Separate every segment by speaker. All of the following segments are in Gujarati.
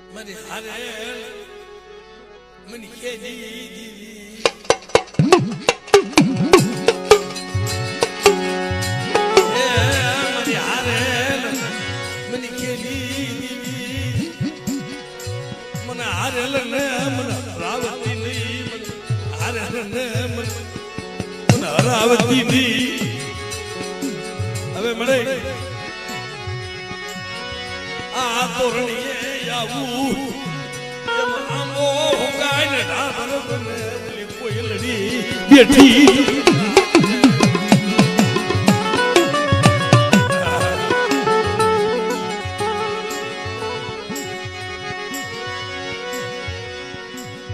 Speaker 1: મને હારે મને ખેલી હરાવતી ની હવે મળે આ તોરણીએ આવું આમો ગાયને ઢાબર બને કોઈ લડી બેઠી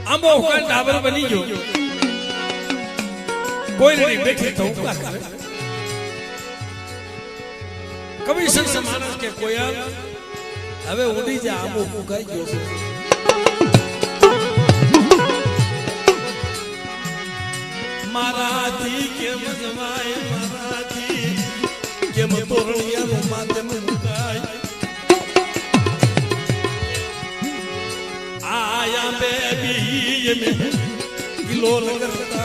Speaker 1: આમો ગાય ઢાબર બની ગયો કોઈ નહીં બેઠી તો કમિશન માણસ કે કોયલ હવે ઉડી જા આબો ફૂંકાઈ ગયો છે મારાથી કેમ જમાય મારાથી કેમ તોરણિયાનો માધ્યમ મુકાય આયા બેબી મે કિલો લગતા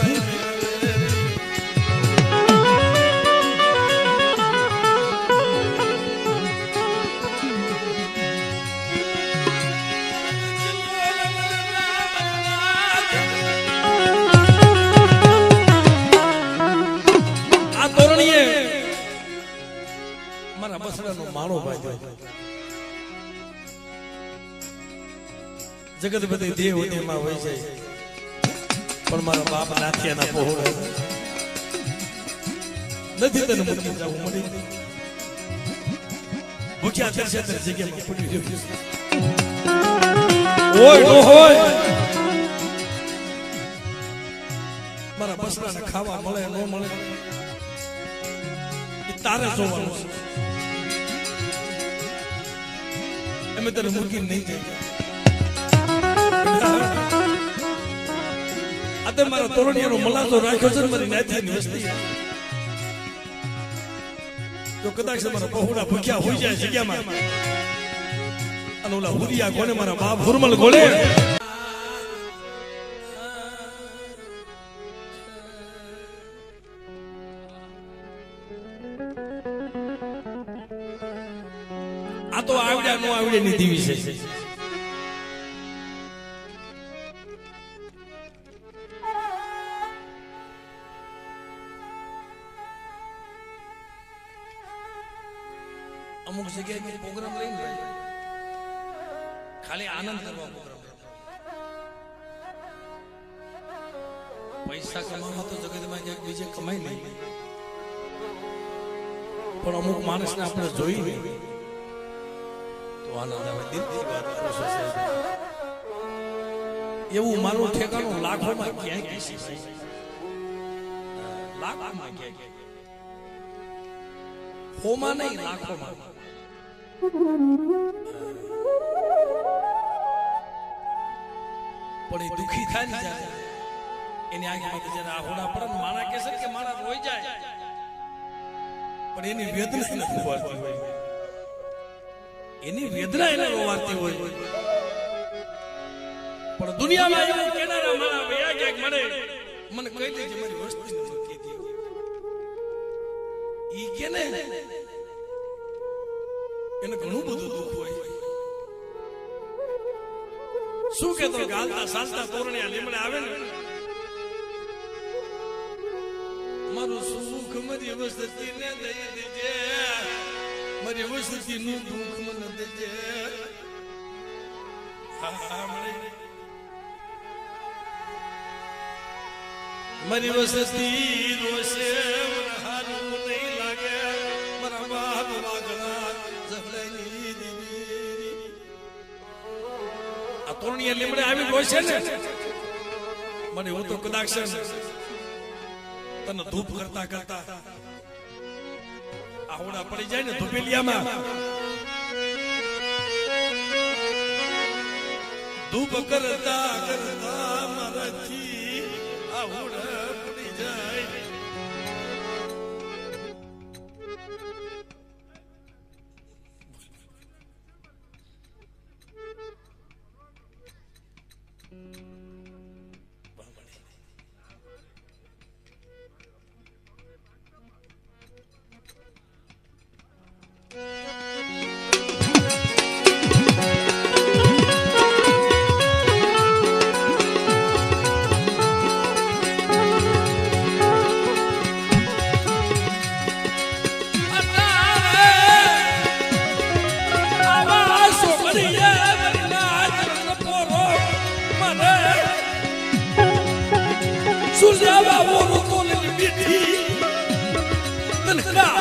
Speaker 1: માણો ભાઈ જગત બધી દેવ દેમાં હોય જાય પણ મારા બાપ નાથિયાના પહોળા નથી તને મૂકી જાવ મળી ભૂખ્યા તરસે તર જગ્યામાં પડી રહ્યું ઓય નો હોય મારા બસરાને ખાવા મળે ન મળે તારે જોવાનું છે અમે તને મૂકીને નહીં જાય આ તો મારા તોરણિયાનો મલાતો રાખ્યો છે મારી નાથીની વસ્તી તો કદાચ મારા બહુડા ભૂખ્યા હોઈ જાય જગ્યામાં અને ઓલા હુરિયા કોને મારા બાપ હુરમલ ગોળે આ તો આવડ્યા નો આવડે ની દીવી છે અમુક જગ્યાએ પ્રોગ્રામ લઈને ખાલી આનંદ કરવા પ્રોગ્રામ પૈસા કમાવા તો જગતમાં ક્યાંક બીજે કમાઈ નહીં પણ અમુક માણસને આપણે જોઈ તો આનંદ આવે દિલથી વાત કરો છો એવું મારું ઠેકાણું લાખોમાં ક્યાંય લાખોમાં ક્યાંય હોમાં નહીં લાખોમાં પણ એ દુખી થાય ને જ્યારે એની આંખમાં જયારે આહોડા પડે ને માણા કે છે કે માણા રોઈ જાય પણ એની વેદના નથી હોતી હોય એની વેદના એને રોવાતી હોય પણ દુનિયામાં એવું કેનારા મારા વયા ક્યાંક મળે મને કહી દેજે મારી વસ્તી મૂકી દે ઈ કે ને એને ઘણું બધું દુઃખ હોય શું કેતો ગાલતા સાલતા તોરણિયા લીમડે આવે ને મારું સુખ મારી વસ્તી ને દઈ દેજે મારી વસ્તી નું દુઃખ મને દેજે મારી વસ્તી રોશે હારું નહીં લાગે મારા બાપ વાગણા જફલાઈ દીદી આ તોરણિયા લીમડે આવી રોશે ને મને હું તો કદાચ તને ધૂપ કરતા કરતા આવડા પડી જાય ને ધૂપેલિયામાં ધૂપ કરતા કરતા મારાથી આવડા પડી જાય વેદન કા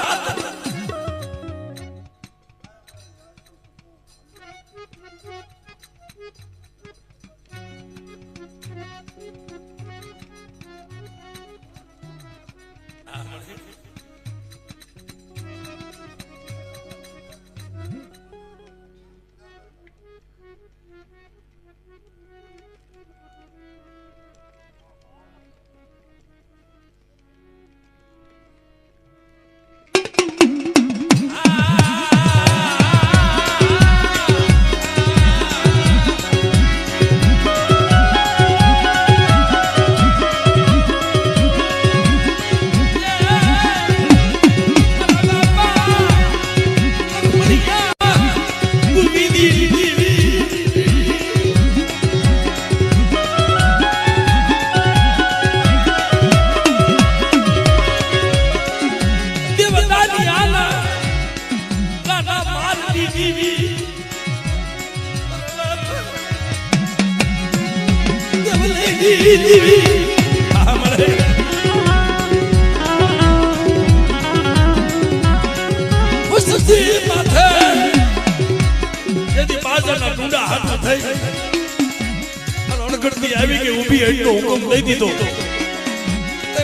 Speaker 1: હુકમ દઈ દીધો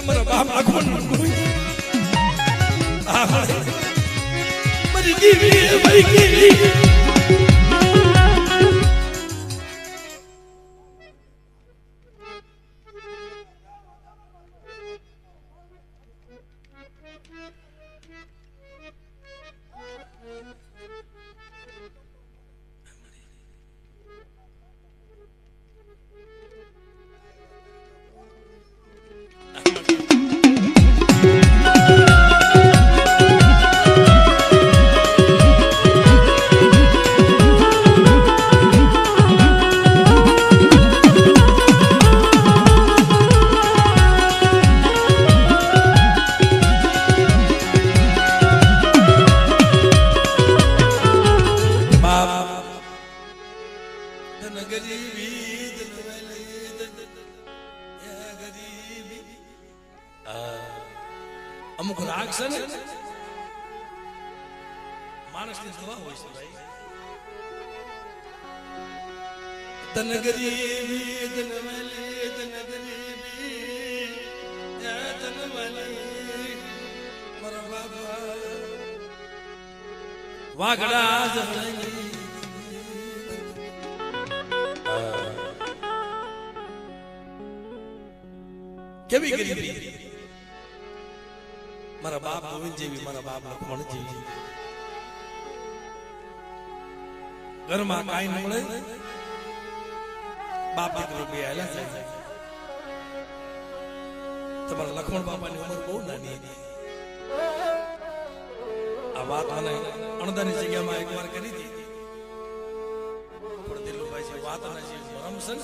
Speaker 1: મારા બાપ લખમણ મારી દીવી મારી દીવી અમુક રાગ છે ને માણસની દવા હોય છે ભાઈ. તન ગરીબી તન વાલી તન ગરીબી તન વાલી મારા બાબા વાગડા જવણી કેવી ગરીબી મારા બાપ ગોવિંદ જેવી મારા બાપ લખમણ જેવી ઘરમાં કાઈ ન મળે બાપ દીકરો બે આલા જાય. તમારા લખમણ બાપાની ઉંમર બહુ નાની હતી. આ વાત મને અણદાની જગ્યામાં એકવાર કરી હતી પણ દિલુભાઈ છે વાત ના છે મરમ છે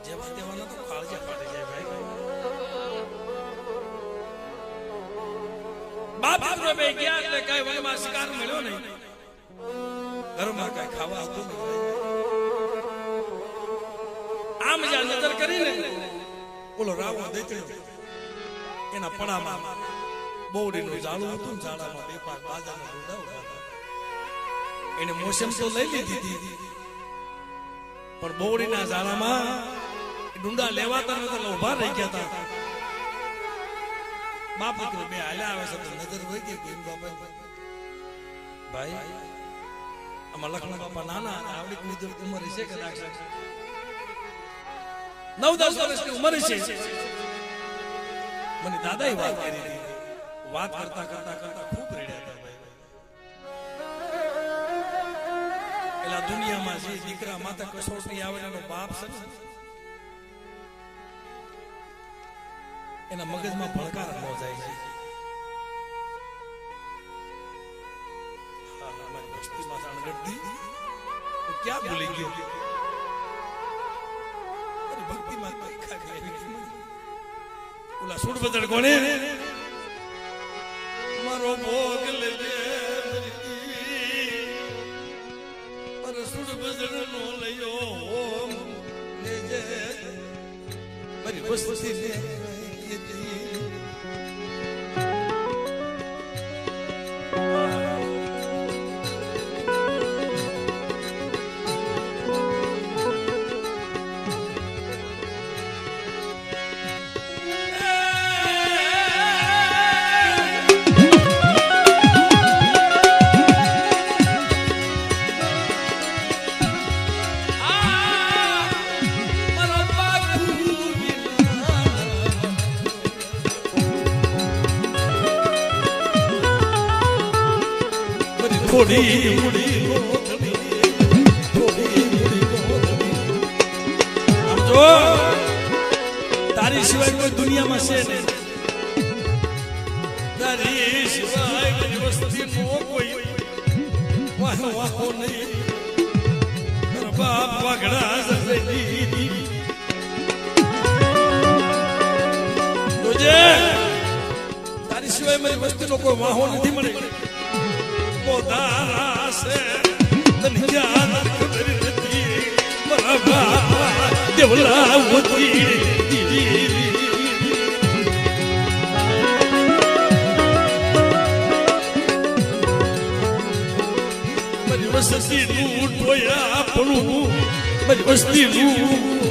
Speaker 1: જેવા તેવાના તો કાળજી પાડી જાય ભાઈ. બાપ દીકરો બે ગયા એટલે કઈ વનમાં શિકાર મળ્યો નહીં. ઘરમાં કઈ ખાવા હતું નહીં. આમ જ્યાં નજર કરીને ઓલો રાવણ દેતણ્યો એના પડામાં બોડીનું ઝાડું હતું. ઝાડામાં બે પાંચ બાજાના ડુંડા ઉભા હતા. એને મોસમ તો લઈ લીધી હતી પણ બોડીના ઝાડામાં ડુંડા લેવાતા નતા ઉભા રહી ગયા હતા. બાપ દીકરો બે હાલ્યા આવે છે નજર હોય કે ભાઈ આમાં લખમણ બાપા નાના આવડી કુદરત ઉંમર છે કે 9-10 વર્ષની ઉંમર છે. મને દાદાએ વાત કરી હતી. વાત કરતા કરતા કરતા ખૂબ રેડ્યા હતા ભાઈ. એલા દુનિયામાં જે દીકરા માતા કસોટી આવે એનો બાપ છે એના મગજમાં ભડકાર ન જાય છે. મારી વસ્તીમાં સાણગઢથી હું ક્યાં ભૂલી ગયો. મારી ભક્તિમાં ઓલા સુડ બદળ કોણે મારો ભોગ લેજે પર સુડ બદળ નો લયો લેજે મારી વસ્તી ને થોડી મૂડી ગોધડી થોડી મૂડી ગોધડી આમ જો તારી સિવાય કોઈ દુનિયામાં છે નહીં તારી સિવાય કોઈ વસ્તી નો કોઈ વાહો વાહો નહીં બાપ વાગડા જતી જોજે તારી સિવાય મારી વસ્તીનો કોઈ વાહો નથી મળે પોતાના છે તને યાદ ખબર નથી બરાબર દેવલા હોતી વસ્તી નું ટોયા પડું બધી વસ્તી નું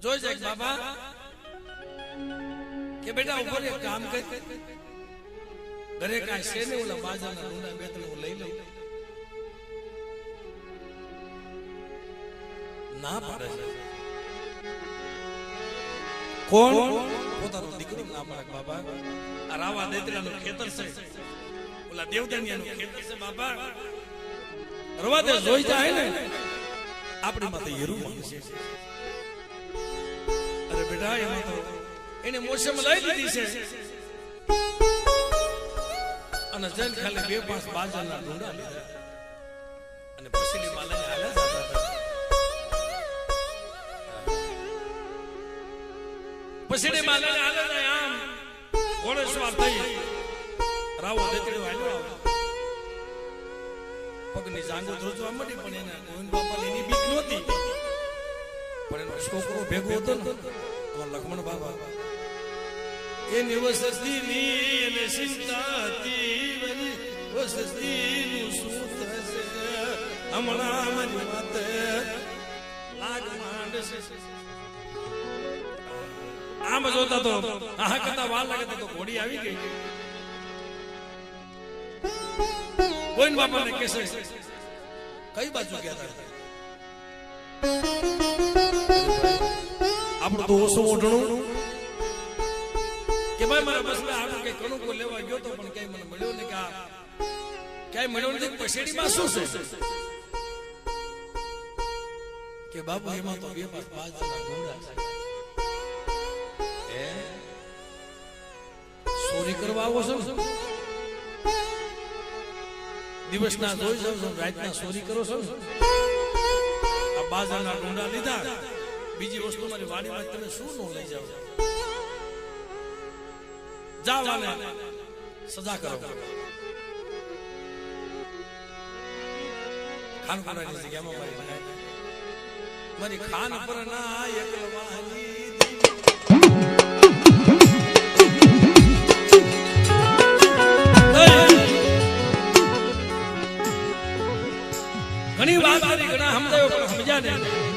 Speaker 1: જોઈ જાય બાબા કે બેટા ઉપર એક કામ કર ઘરે કાંઈ છે ને ઓલા બાજાના રૂના બે ત્રણ લઈ લઉં ના પાડે છે કોણ પોતાનો દીકરો ના પાડે બાબા આ રાવા દેતરાનું ખેતર છે ઓલા દેવદાનિયાનું ખેતર છે બાબા રવા દે જોઈ જાય ને આપણી માથે હીરું માંગશે અરે બેટા એમાં તો એને મોસમ લઈ લીધી છે અને જન ખાલી બે પાંચ બાજાના ઢૂંઢા લીધા અને પછી માલા હાલ્યા જતા પછી માલા હાલ્યા આમ ઘોડેસવાર થઈ રાવો દેતડ્યો હાલ્યો પગની જાંગો ધ્રુજવા મળી પણ એને ગોવિંદ બાપા એની બીક નહોતી પણ એનો છોકરો ભેગો હતો ને લક્ષ્મણ બાબા એની વસતીની એને ચિંતા હતી વસતીનું શું થશે હમણાં મારી માતે લાગ માંડ છે આમ જોતા તો આ કરતા વાર લાગે તો ઘોડી આવી ગઈ ગોવિંદ બાપાને કહેશે કઈ બાજુ ગયા હતા આપણું તો ઓછું ઓઢણું કે ભાઈ મારા બસમાં આવું કઈ કણુકો લેવા ગયો તો પણ કઈ મને મળ્યો ને કે ક્યાંય મળ્યો નથી પછેડીમાં શું છે કે બાપુ એમાં તો બે પાંચ જણા ઘોડા છે ચોરી કરવા આવો છો દિવસના જોઈ જાવ છો રાતના ચોરી કરો છો આ બાજારના ઢૂંઢા લીધા બીજી વસ્તુ મારી વાડીમાં તમે શું નો લઈ જાવ જાવાને સજા કરો ખાનપુરાની જગ્યામાં મારી ખાન પર ના એકલવાની ઘણી વાત કરી ઘણા સમજાયો પણ સમજ્યા નહીં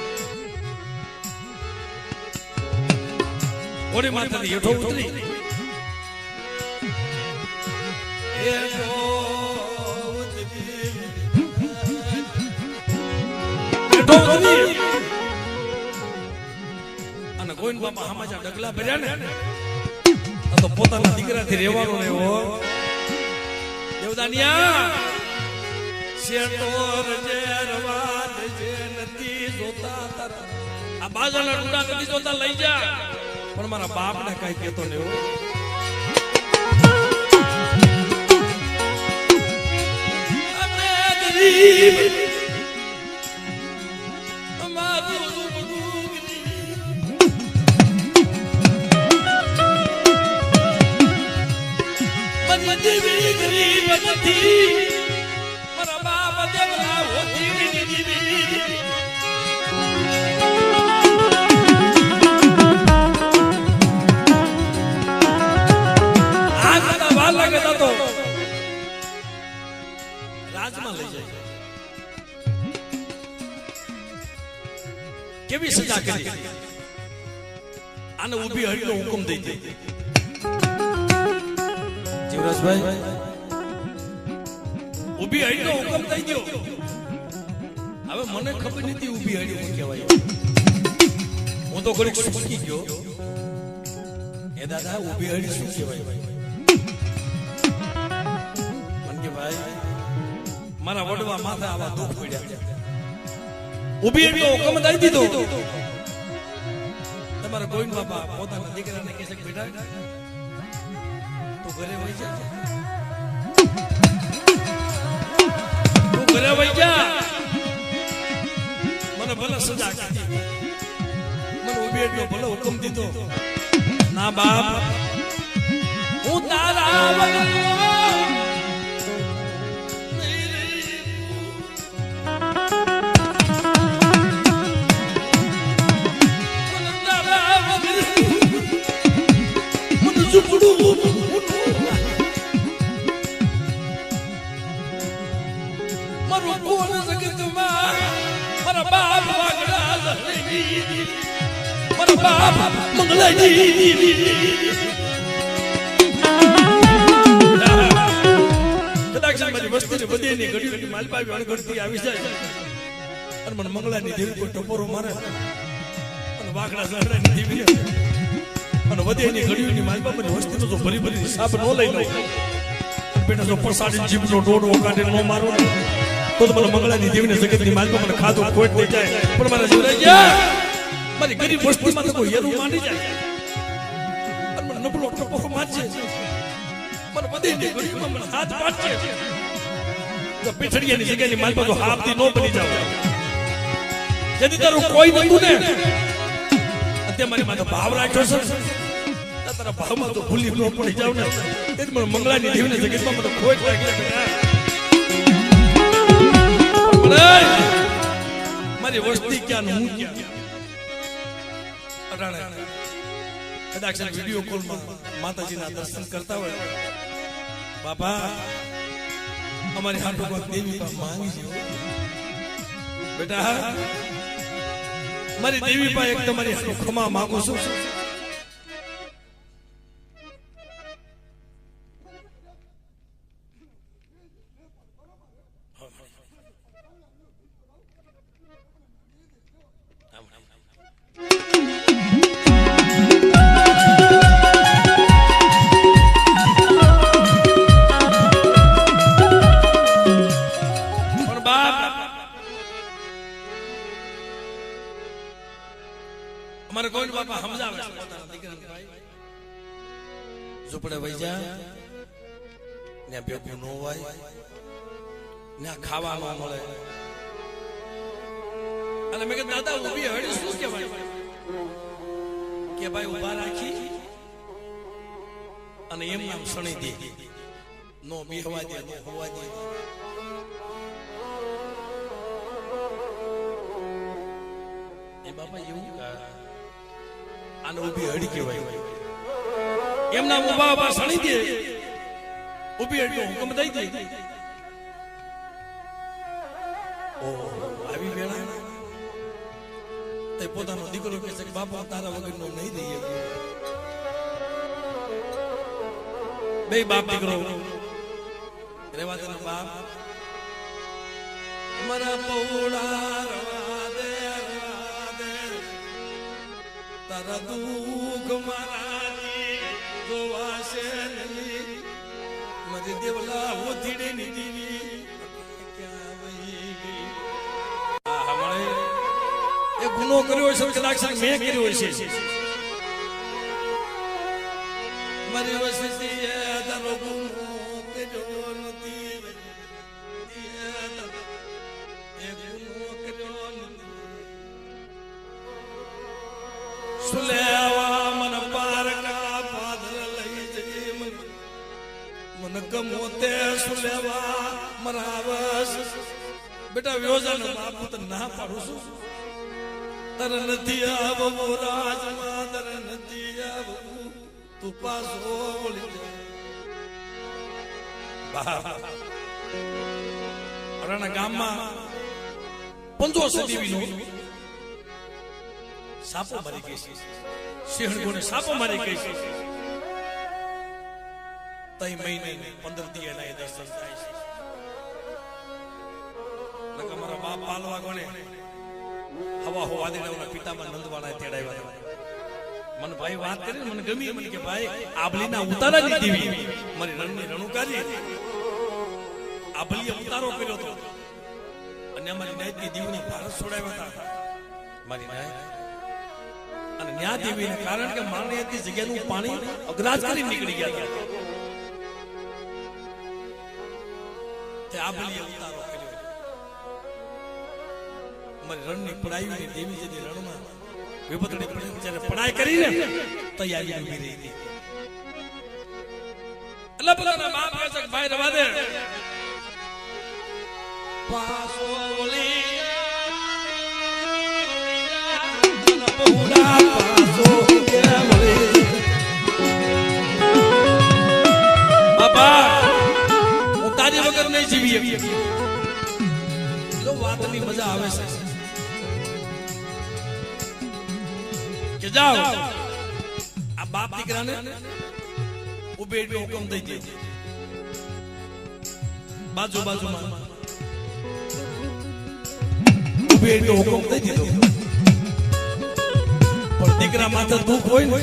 Speaker 1: ઓડી માથાથી હેઠો ઉતરી અને ગોવિંદ બાપા હમાજા ડગલા ભર્યા ને તો પોતાના દીકરાથી રહેવાનો ને એવો દેવદાનિયા શેટોર જે રવાદ જે નથી જોતા તારા આ બાજાના રૂડા નથી જોતા લઈ જા પણ મારા બાપને કઈ કહેતો નહીં હો અમે ગરીબ અમારું ગરીબ નથી મારા બાપ દેવલા હોતી રાજમાં લઈ જાય કેવી સજા કરી આને ઊભી હળીનો હુકમ દઈ દે જીવરાજભાઈ ઊભી હળીનો હુકમ દઈ દો હવે મને ખબર નથી ઊભી હળી શું કહેવાય હું તો ઘડીક સુકી ગયો એ દાદા ઊભી હળી શું કહેવાય મનકે ભાઈ મારા વડવા માથે આવા દુઃખ પડ્યા ઊભી હળીનો હુકમ દઈ દીધો તમારા ગોવિંદ બાપા પોતાના દીકરાને કહે છે બેટા તું ઘરે વઈ જા તું ઘરે વઈ જા મને ભલે સજા કરી મને ઊભી હળીનો ભલે હુકમ દીધો ના બાપ હું તારા વગર મંગળાની દેવી કોઈ ટપોરો મારે અને વાઘડા ઝાડની દેવી અને વધેની ઘડીઓની માલપા મને વસ્તીનો જો ભરી ભરી હિસાબ ન લઈ લો બેટા જો પરસાડી જીભનો ડોડો કાઢે ન મારો તો મને મંગળાની દેવીને જગતની માલપા મને ખાધો ખોટ થઈ જાય પણ મારા જીવરાઈ ગયા મારી ગરીબ વસ્તીમાં તો કોઈ હેરું માંડી જાય અને મને નબળો ટપોરો મારશે મને વધેની ઘડીઓમાં મને હાથ પાડશે તો પીઠડિયાની જગ્યાની માલપા તો હાથથી ન બની જાવ જેથી તારું કોઈ નતું ને અત્યારે મારી માથે ભાવ રાખ્યો છે તારા ભાવમાં તો ભૂલી ન પડી જાવ ને તેથી મને મંગળાની દેવીને જગતમાં મને ખોટ લાગી મારી વસ્તી ક્યાં હું ક્યાં કદાચ વિડીયો કોલમાં માતાજીના દર્શન કરતા હોય બાપા અમારી હાથો દેવી માંગી છે બેટા મારી દેવી પાસે એક તમારી ખમા માંગુ છું અમારે કોઈ બાપા સમજાવે છે પોતાના દીકરાને ભાઈ ઝૂંપડે વઈ જા ને ભેગું ન હોય ને ખાવા ન મળે અને મેં કીધું દાદા ઊભી હળી શું કહેવાય કે ભાઈ ઊભા રાખી અને એમ નામ સણી દે નો બેહવા દે નો હોવા દે એ બાપા એવું આને ઊભી હળી કહેવાય એમના ઊભા ઊભા સણી દે ઊભી હળીનો હુકમ દઈ દે ઓ આવી વેળા તે પોતાનો દીકરો કહે છે કે બાપા તારા વગરનો નહીં રહીએ બે બાપ દીકરો રેવા દે બાપ મારા પૌડા રવા દે તારા દુઃખ મારાની જોવાશે નહીં મારી દેવલા ઓથીડે ની દીવી ક્યાં વહી ગઈ આ હમણે એ ગુનો કર્યો છે કદાચ મેં કર્યો છે મારી વસ્તી તારો ગુનો કર્યો નથી એ ગુનો કર્યો નથી સુલેવા મન પારકા પાદર લઈ જઈ મન ગમોતે સુલેવા મરાવસ બેટા વ્યોજન બાપુ તો ના પાડું છું તર નથી આવવું રાજમાં તર નથી આવવું તું પાછો વળી જાય અરાણા ગામમાં 500 દેવીનો સાપો મારી ગઈ છે સિંહણગોને સાપો મારી ગઈ છે તઈ મહિને 15 દી એના દર્શન થાય છે નકા મારા બાપ પાલવા કોને હવા હો વાદળાના પિતામાં નંદવાળા તેડાવ્યા મને ભાઈ વાત કરી મને ગમી મને કે ભાઈ આબલીના ઉતારાની દેવી મારી રણની રણુકાજી આબલીએ ઉતારો કર્યો તો અને અમારી નાયતની દેવીને ભારત છોડાવ્યા હતા મારી નાયત અને ન્યા દેવીને કારણ કે મારને હતી જગ્યાનું પાણી અગ્રાજ કરી નીકળી ગયા હતા તે આબલીએ ઉતારો કર્યો મારી રણની પડાવી દેવી જે રણમાં વિપતની જ્યારે પડાઈ કરીને તૈયારી ઉભી રહી હતી અલ્લાહ પોતાના બાપ કહે છે ભાઈ રવા દે પાસો ઓલી બહુડા પાસો કે ઓલી બાપા હું તારી વગર નહીં જીવી જો વાતની મજા આવે છે કે જાઓ આ બાપ દીકરાને ઉભે હુકમ દઈ દે બાજુ બાજુમાં ઉભે હુકમ દઈ દીધો પણ દીકરા માથે દુઃખ હોય ને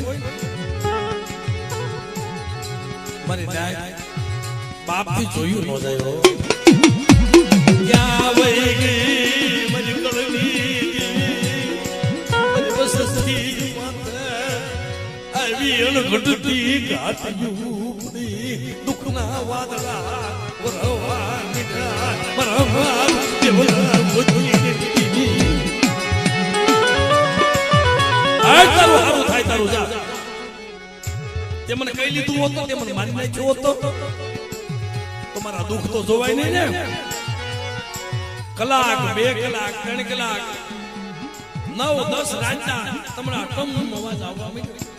Speaker 1: મારી નાય બાપ થી જોયું ન જાય ક્યાં વહી ગઈ મારી કળની મારી વસતી ઘટતી ગાતી દુઃખના વાદળા વરવા નીકળા મરવા દેવલા ગોતી આ તારું હારું થાય તારું જા તે મને કહી લીધું હોત તે મને મારી નાખ્યો હોત તો મારા દુઃખ તો જોવાય નહીં ને કલાક 2 કલાક 3 કલાક 9 10 રાતના તમારા ટમ અવાજ આવવા માંડ્યો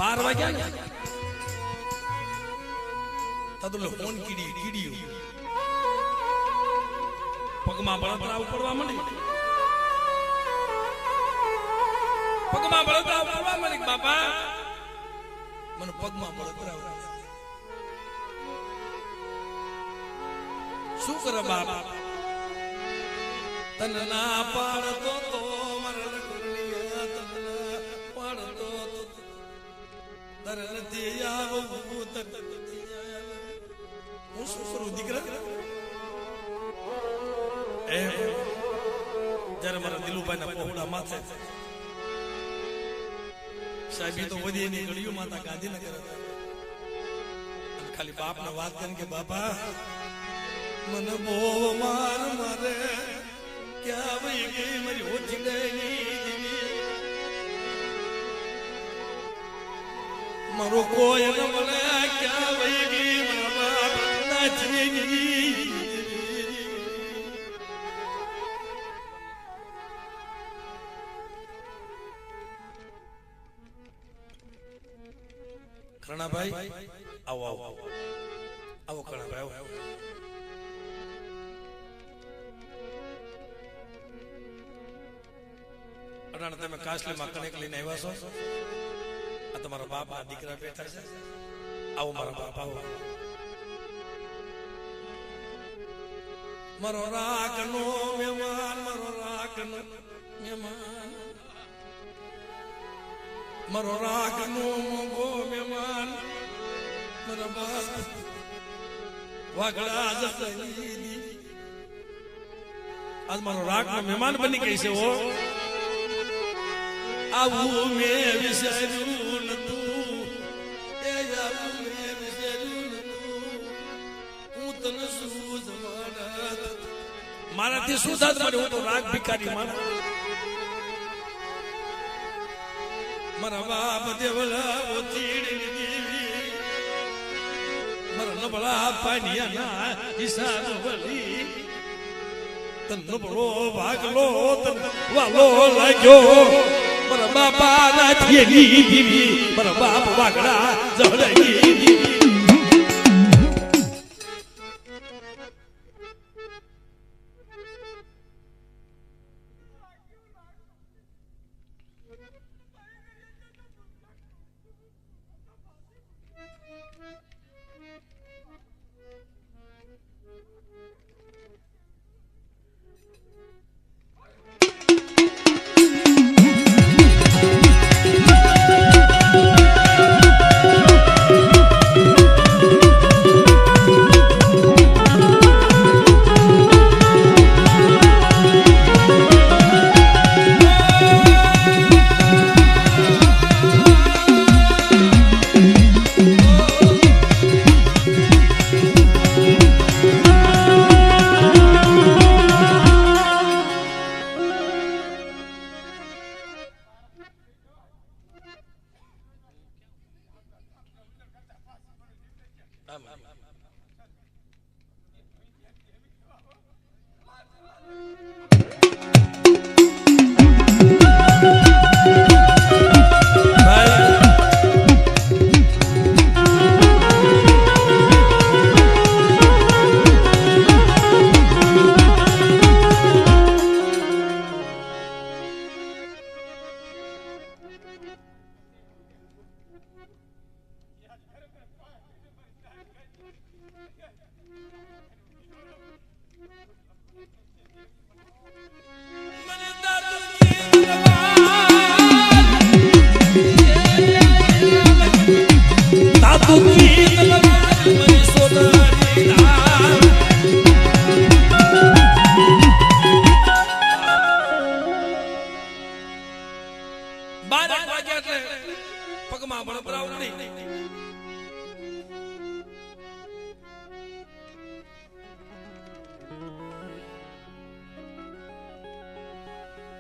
Speaker 1: 12 વાગ્યા ને તદુલ ફોન કીડીયું પગમાં બળતરા ઉપડવા માંડી પગમાં બળતરા ઉપડવા માંડી બાપા મને પગમાં બળતરા શું કરે બાપ તને ના પાડતો તો મારા લખનિયા તને પાડતો તને નથી આવવું તને હું શું કરું દીકરા એમ જયારે મારા દિલુભાઈના પહોળા માથે સાહેબી તો વધી એની ગળીઓ માતા ગાંધીનગર હતા ખાલી બાપને વાત કરી કે બાપા મને બહુ માર મારે ક્યાં વહી ગઈ મારી ઓછી ગઈ મારો કોઈ ન મળે ક્યાં વહી ગઈ મારા બાપ નાચી ગઈ કરણાભાઈ આવો આવો આવો કરણાભાઈ આવો અટાણે તમે કાસલીમાં કણેક લઈને આવ્યા છો આ તમારા બાપ આ દીકરા બેઠા છે આવો મારા બાપ આવો મારો રાખનો મહેમાન મારો રાખનો મહેમાન મારો રાખનો મોગો મહેમાન મારા બાપ વાઘડા જતી आज मारो राग में मेहमान बनी गई से वो आऊ में विसरून तू ए आऊ में विसरून तू હું તને સૂઝ મારાથી સુધાત મને હું તો રાગ ભિખારી મારા બાપ દેવલા ઓતીડી દેવી મારા નબળા પાનિયાના હિસાબ વલી તન નબળો ભાગલો તન વાલો લાગ્યો મારા બાપા નાથી દીવી મારા બાપ વાગડા જહડાઈ દીવી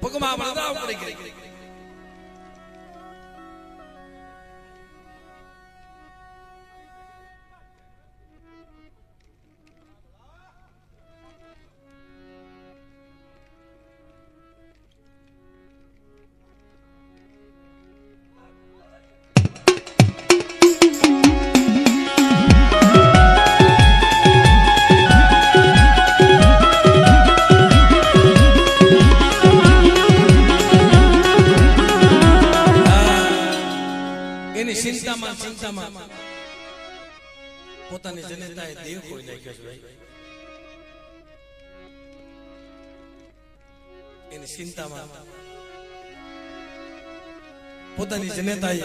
Speaker 1: પગમાં બળદાવ પડી ગઈ પોતાની જનતાએ દેહ કોઈ નાખ્યો છે ભાઈ એની ચિંતામાં પોતાની જનતાએ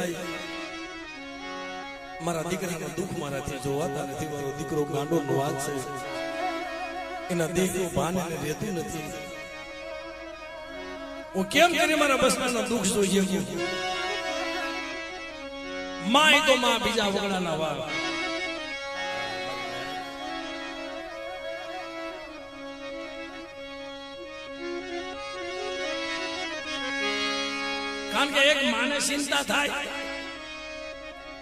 Speaker 1: મારા દીકરાનું દુઃખ મારાથી જોવાતા નથી મારો દીકરો ગાંડો નો વાત છે એના દેહનું ભાન એને રહેતું નથી હું કેમ કરી મારા બસના દુઃખ જોઈએ માય તો માં બીજા વગડાના વાર કારણ કે એક માને ચિંતા થાય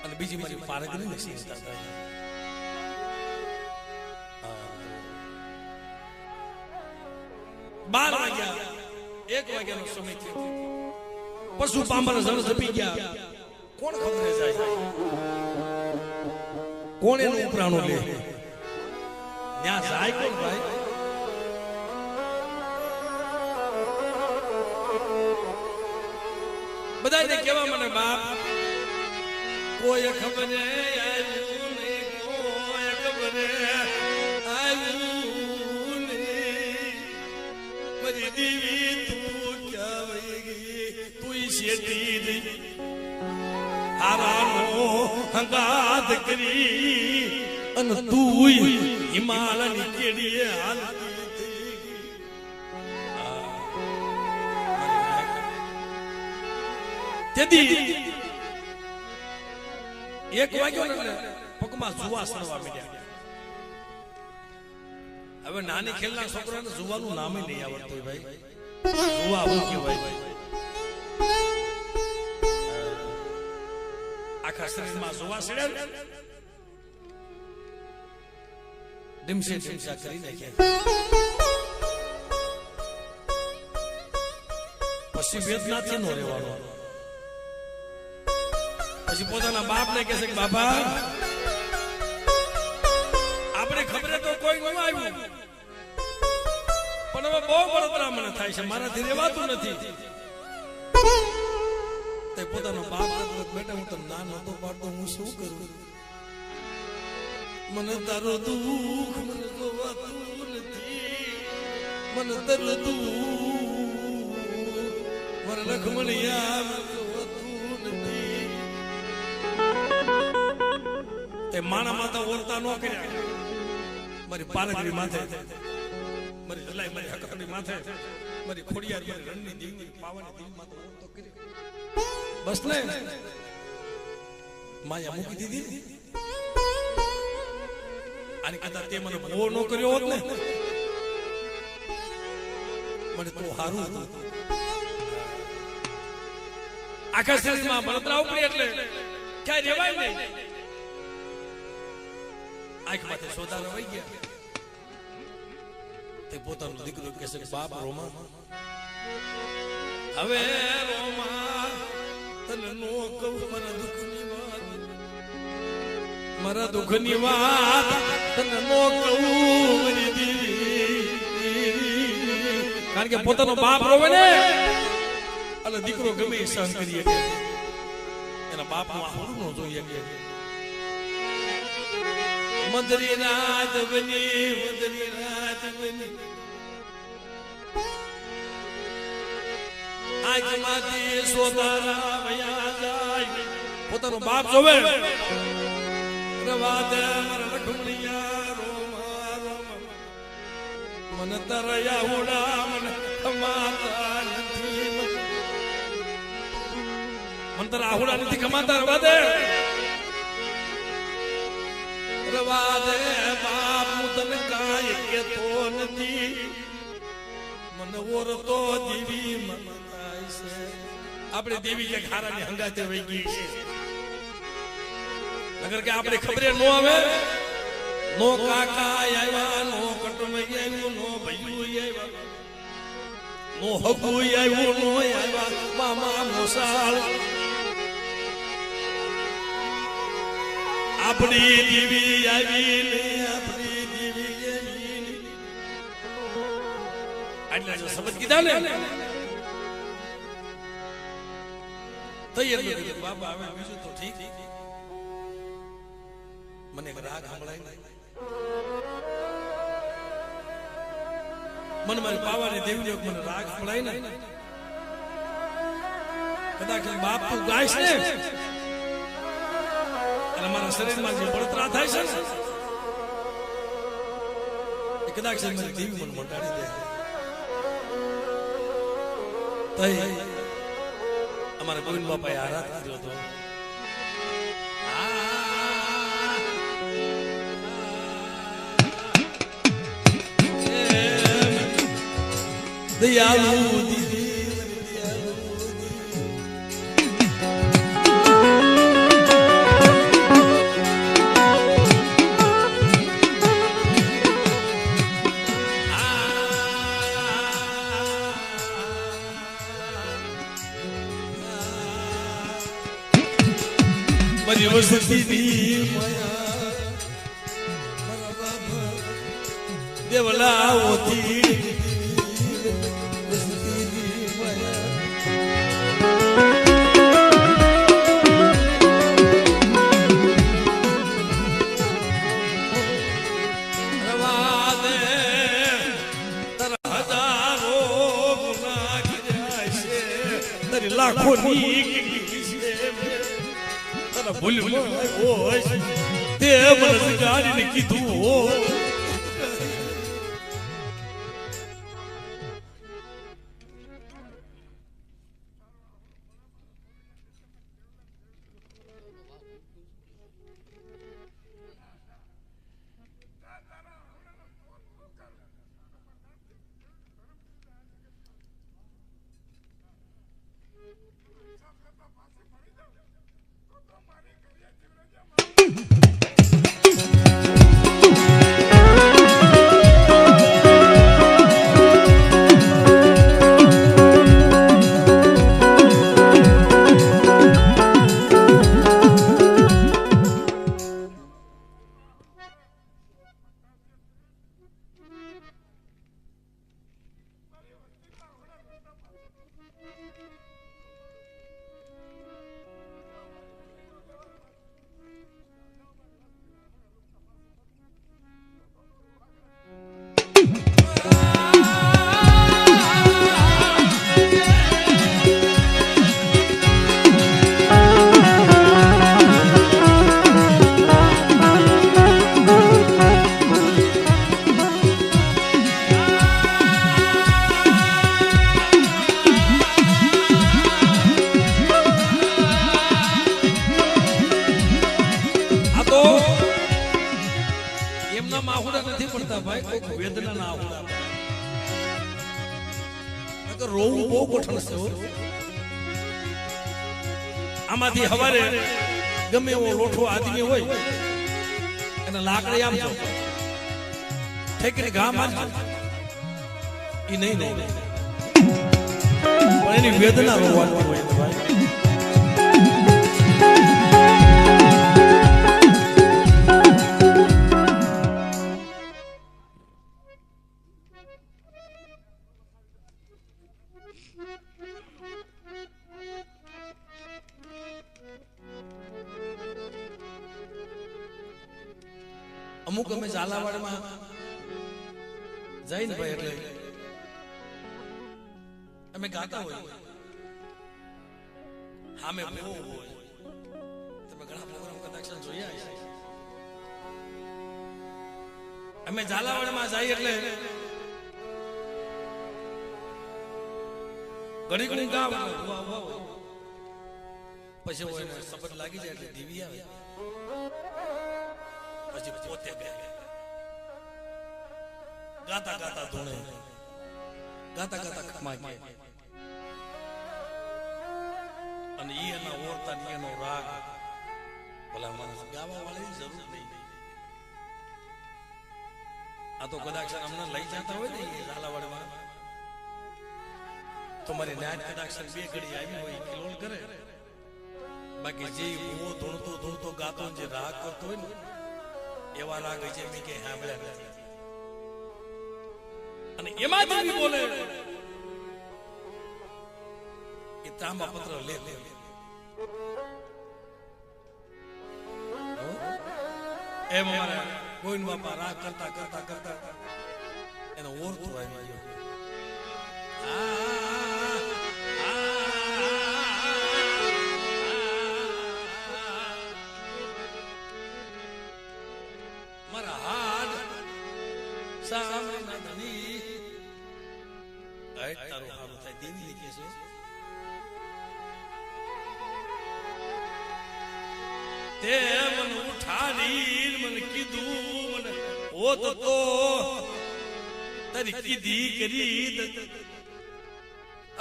Speaker 1: અને બીજી મારી પારગરીને ચિંતા થાય 12 વાગ્યા 1 વાગ્યાનો સમય થયો પશુ પાંબર જળ જપી ગયા કોણ ખબરે જાય કોણ એનું ઉપરાણું લે ત્યાં જાય કોણ ભાઈ બધાને કેવા મને બાપ કોઈ ખબરે આવ્યું નહીં કોઈ ખબરે આવ્યું નહીં મારી દેવી તું ક્યાં વહી ગઈ તું શેઠી નહીં હારાનો હંગાત કરી અને તું હિમાલયની કેડીએ હાલતી થઈ ગઈ તેથી એક વાગ્યો ને પગમાં જુવા સડવા માંડ્યા. હવે નાની ખેલના છોકરાને જુવાનું નામે નહીં આવડતું ભાઈ. જુવા આવું કહેવાય. આખા શરીરમાં જુવા સડ્યા, ડીમસે ડીમસા કરી નાખ્યા. પછી વેદનાથી નો રહેવાનો. પછી પોતાના બાપને કહે છે કે બાપા આપણે ખબર તો કોઈ ન આવ્યું, પણ હવે બહુ બળતરા મને થાય છે, મારાથી રહેવાતું નથી. તે પોતાનો બાપ બેટા હું તો ના નતો પાડતો, હું શું કરું? મને તારો દુઃખ મને જોવાતું નથી, મને તારો દુઃખ મારા લખમણિયા મને જોવાતું નથી. તે માણા માતા ઓરતા ન કર્યા, મારી પાલકડી માથે, મારી જલાઈ, મારી હકકડી માથે, મારી ખોડિયાર, મારી રણની દેવી, પાવાની દેવી માથે ઓરતો કર્યો. બસ ને માયા મૂકી દીધી. આની કદાચ તે મને ભો ન કર્યો હોત ને, મને તો હારું હતું. આખા શરીરમાં બળતરા ઉપડી એટલે ક્યાંય રેવાય નહીં. આંખ માથે સોદારા વહી ગયા. તે પોતાનો દીકરો કહે છે બાપ રોમા, હવે રોમા તને નો કહું મારા દુઃખની વાત, મારા દુઃખની વાત તને નો કહું મારી દીદી. કારણ કે પોતાનો બાપ રોવે ને અને દીકરો ગમે એ સહન કરી શકે, એના બાપનું આહુરું ન જોઈએ. મધરી રાત બની, મધરી રાત બની, આંખમાંથી સોદારા વયા જાય. પોતાનો બાપ જોવે, રવા દે મારા લખમણિયા રોમા રોમા, મને તરયા ઉડા મને ખમાતા નથી, મને તારા આહુડા નથી ખમાતા. રવા દે, રવા દે બાપ, હું તને કાંઈ કહેતો નથી, મને ઓરતો દેવી મમતાય છે. આપણે દેવી કે ખારાની હંગાતે વહી ગઈ છે. અગર કે આપણે ખબરે નો આવે, નો કાકા આવ્યા, નો કટુંબઈ આવ્યું, નો ભૈયું આવ્યા, નો હગુ આવ્યું, નો આવ્યા મામા મોસાળ, આપણી દેવી આવી ને, આપણી દેવી આવી ને. આટલા જો શબ્દ કીધા ને થઈ એટલું બાપા આવે. બીજું તો ઠીક, મને એક રાગ સંભળાય, મને મારી પાવાની દેવી મને રાગ સંભળાય ને, કદાચ બાપ તું ગાઈશ ને અને મારા શરીરમાં જે બળતરા થાય છે ને, એ કદાચ મારી દેવી મને મટાડી દે. અમારા ગોવિંદ બાપાએ આરાધ કર્યો હતો. દયાલુ દીદી, મારી વસતી દેવલા હોતી લાખોની ભૂલમાં હોય તે મને ગાડીને કીધું હો. રોવું બહુ કઠણ છે. આમાંથી હવારે ગમે એવો લોઠો આદમી હોય અને લાકડી આમ ઠેકીને ઘા મારજો એ નહીં પણ એની વેદના રોવાની હોય ભાઈ. અમુક અમે ઝાલાવાડમાં જઈને ભાઈ એટલે અમે ગાતા હોય સામે બહુ હોય. તમે ઘણા પ્રોગ્રામ કદાચ જોયા છે. અમે ઝાલાવાડમાં જઈએ એટલે ઘણી ઘણી ગાવ પછી હોય ને શબ્દ લાગી જાય એટલે દીવી આવે પછી પોતે ગાતા ગાતા ધોણે ગાતા ગાતા ખમા અને એના ઓરતા ને એનો રાગ ભલા માણસ ગાવા વાળી જરૂર નહીં. આ તો કદાચ અમને લઈ જતા હોય ને ઝાલાવાડમાં તો મારી નાચ કદાચ બે ઘડી આવી હોય કિલોલ કરે. બાકી જે હું ધૂણતો ધૂણતો ગાતો જે રાગ કરતો હોય ને એવા રાગ છે મેં કે સાંભળ્યા નથી. અને એમાં દેવી બોલે એ તાંબા પત્ર લે એમ અમારા ગોવિંદ બાપા રાગ કરતા કરતા કરતા એનો ઓરતો આવી ગયો. મારા હાથ સામે ના ધની તારું હારું થાય દેવી લીખે છે. તે મન ઉઠાડી મને કીધું મને હોત તો તારી કીધી કરી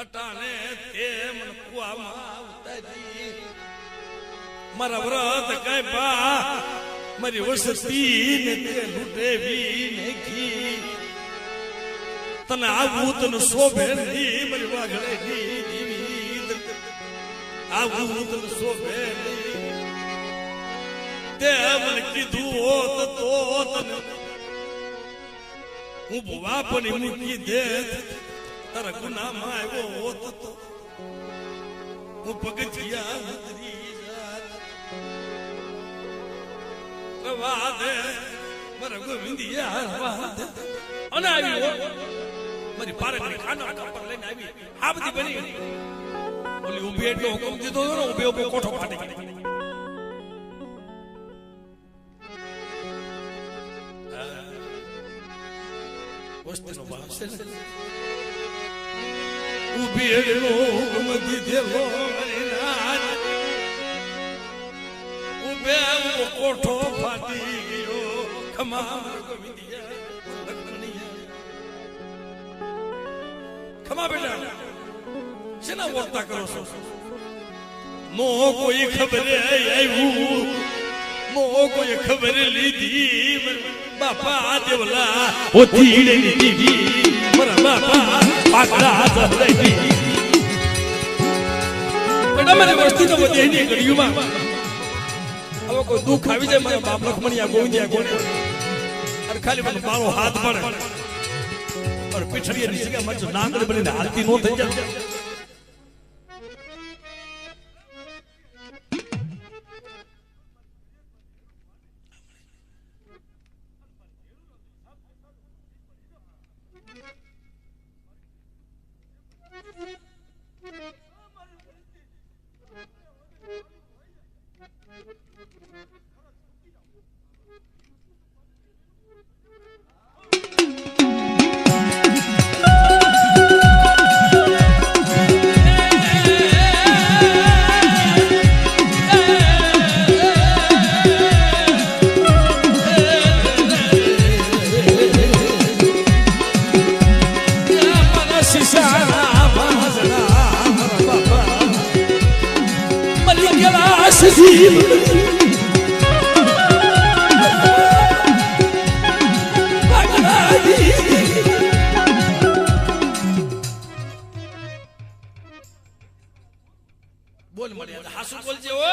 Speaker 1: અટાણે તે મન કુવામાં ઉતારી મારા વ્રત કઈ પા મારી વસતી ને તે લૂટેવી નાખી તને આવું તને શોભે નહીં મારી વાઘડે ની આવું તને શોભે નહીં. તે મને કીધું હોત તો તને હું બાપની મૂકી દે તારા ગુનામાં આવ્યો હોત તો હું પગથિયા ઉતરી જાત. રવા દે મારા ગોવિંદિયા રવા દે. અને આવી મારી પારકની ખાના પર લઈને આવી આ બધી બની ઓલી ઉભી એટલો હુકમ દીધો હતો ને ઉભે ઉભે કોઠો ફાટી ગયો. વસ્તુનો ભાવ છે ઉભી એટલો હુકમ દીધેલો ઉભે કોઠો ફાટી ગયો. ખમા ખમા બેટા શેના વર્તા કરો છો? મો કોઈ ખબર આવ્યું મો કોઈ ખબર લીધી બાપા દેવલા ઓ ધીડે લીધી મારા બાપા પાકડા જહરી બેટા મને વસ્તી તો બધી એની ઘડીઓમાં હવે કોઈ દુઃખ આવી જાય મારા બાપ લખમણિયા ગોવિંદિયા કોને અને ખાલી મને મારો હાથ પડે और पिछड़ी नीचे का मच नांगड़ बने हालती नो થઈ જાય બોલ મળ્યા હાસુ બોલજે ઓ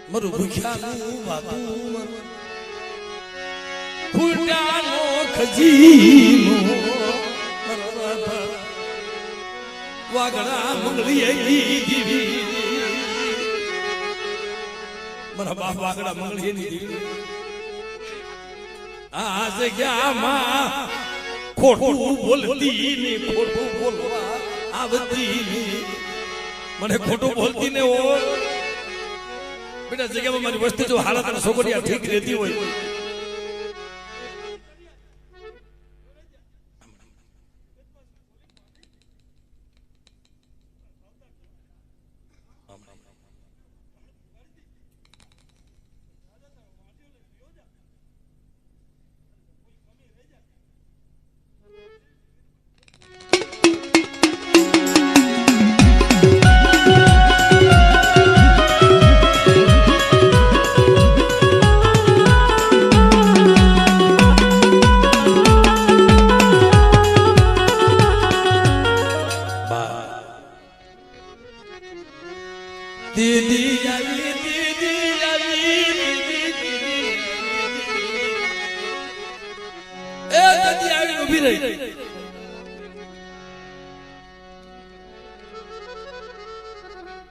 Speaker 1: મરુ ભૂખ્યાનું વાતું ફૂટાનો ખજીનો વાગડા મંગળી દીવી મારા બાપ વાગડા મંગળી ની દીવી આ જગ્યામાં ખોટું બોલતી ને ખોટું બોલવા આવતી મને ખોટું બોલતી ને ઓ બેટા જગ્યામાં મારી વસ્તી જો હાલત અને છોકરીયા ઠીક રહેતી હોય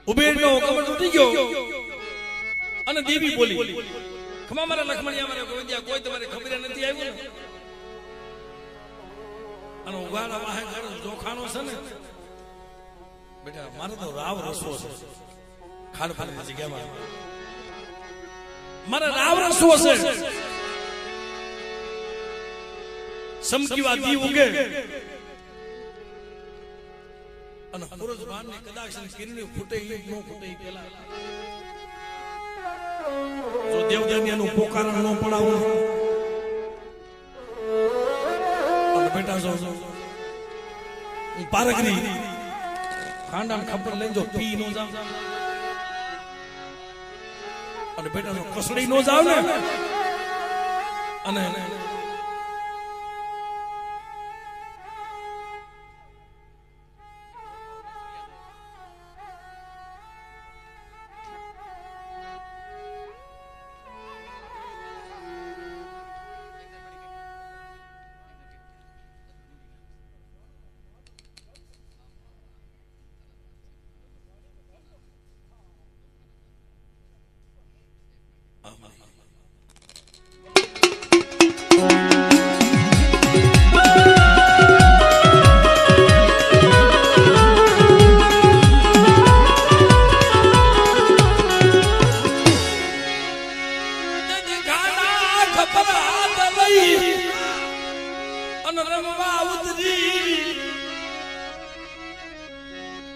Speaker 1: ઉબેરનો હુકમ તૂટી ગયો અને દેવી બોલી ખમા મારા લખમણિયા મારા ગોવિંદિયા કોઈ તમારે ખબર નથી આવ્યું ને અને ઉગાડા વાહે ઘર જોખાનો છે ને બેટા મારો તો રાવ રસો છે ખાડફાની જગ્યામાં મારા રાવ રસો છે સમકીવા દી ઉગે અને ફરોજબાન ને કદાચ કિરણી ફૂટે નો ફૂટે પેલા જો દેવજાનિયાનું પોકારણ નો પડાવો અને બેટા જો પારગરી ખાંડા ખબર લઈને જો પી નો જાવ અને બેટા જો કસડી નો જાવ ને અને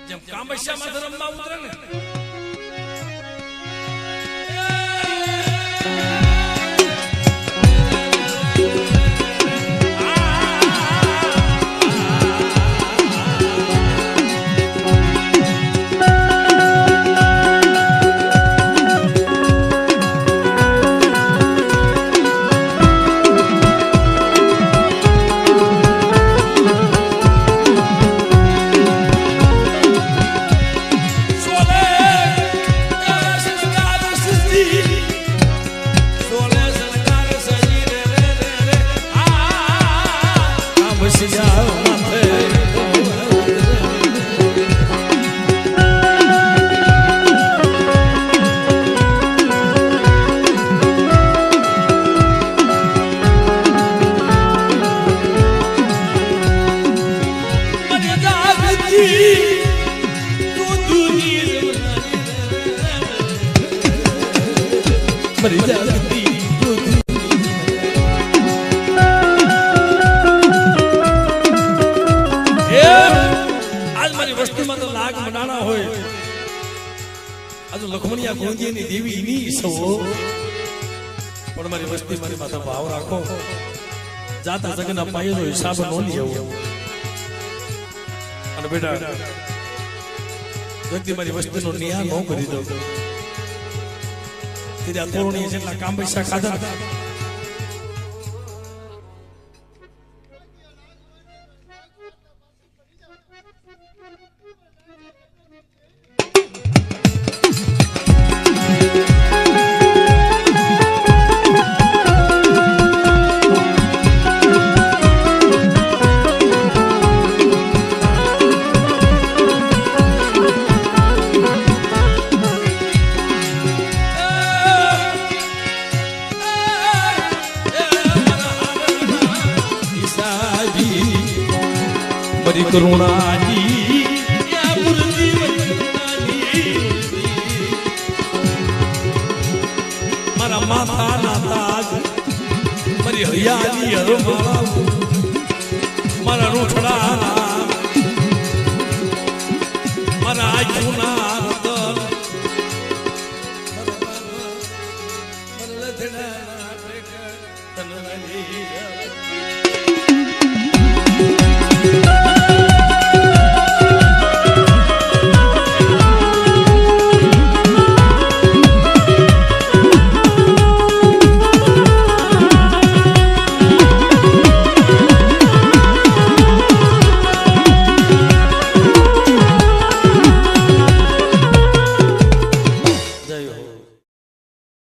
Speaker 1: જેમ કામશ્યામાં ધર્મમાં ઉતરે ને લખમણિયા ગોંદિયાની દેવી ની સૌ પણ મારી વસ્તી મારી માથા ભાવ રાખો જાતા જગના પાયેનો હિસાબ નો લઈ આવો અને બેટા વ્યક્તિ મારી વસ્તીનો ન્યાય ન કરી દો તે આ તોરણી જેટલા કામ પૈસા ખાધા બધી કરુણાજી યા મૂર્તિ વંદનાજી. મારા માથાના તાજ મારી હૈયાની હરમાળા મારા રૂઠડા મારા આંખોના રતન મારા લથડાના ટેક તનવાલી